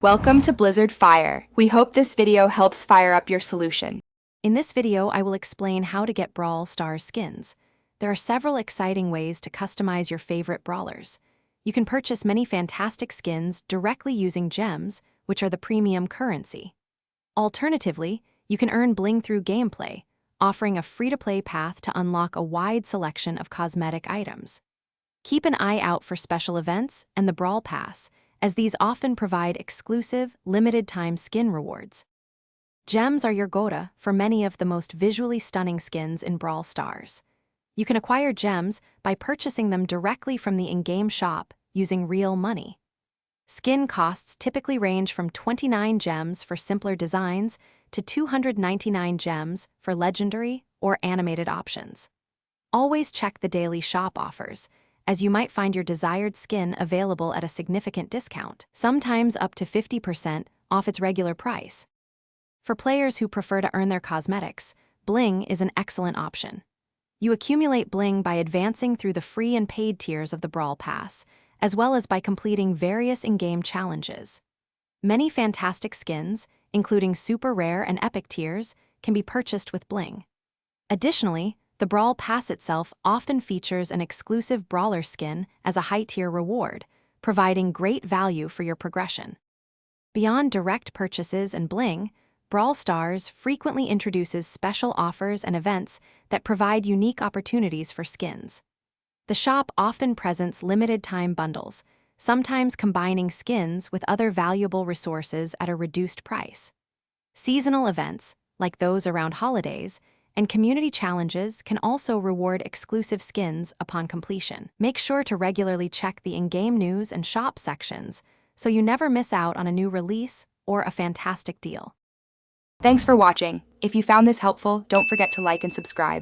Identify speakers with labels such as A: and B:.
A: Welcome to Blizzard Fire. We hope this video helps fire up your solution.
B: In this video, I will explain how to get Brawl Stars skins. There are several exciting ways to customize your favorite brawlers. You can purchase many fantastic skins directly using gems, which are the premium currency. Alternatively, you can earn bling through gameplay, offering a free-to-play path to unlock a wide selection of cosmetic items. Keep an eye out for special events and the Brawl Pass, as these often provide exclusive, limited-time skin rewards. Gems are your go-to for many of the most visually stunning skins in Brawl Stars. You can acquire gems by purchasing them directly from the in-game shop using real money. Skin costs typically range from 29 gems for simpler designs to 299 gems for legendary or animated options. Always check the daily shop offers, as you might find your desired skin available at a significant discount, sometimes up to 50% off its regular price. For players who prefer to earn their cosmetics, bling is an excellent option. You accumulate bling by advancing through the free and paid tiers of the Brawl Pass, as well as by completing various in-game challenges. Many fantastic skins, including super rare and epic tiers, can be purchased with bling. Additionally, the Brawl Pass itself often features an exclusive brawler skin as a high-tier reward, providing great value for your progression. Beyond direct purchases and bling, Brawl Stars frequently introduces special offers and events that provide unique opportunities for skins. The shop often presents limited-time bundles, sometimes combining skins with other valuable resources at a reduced price. Seasonal events, like those around holidays, and community challenges can also reward exclusive skins upon completion. Make sure to regularly check the in-game news and shop sections so you never miss out on a new release or a fantastic deal.
A: Thanks for watching. If you found this helpful, don't forget to like and subscribe.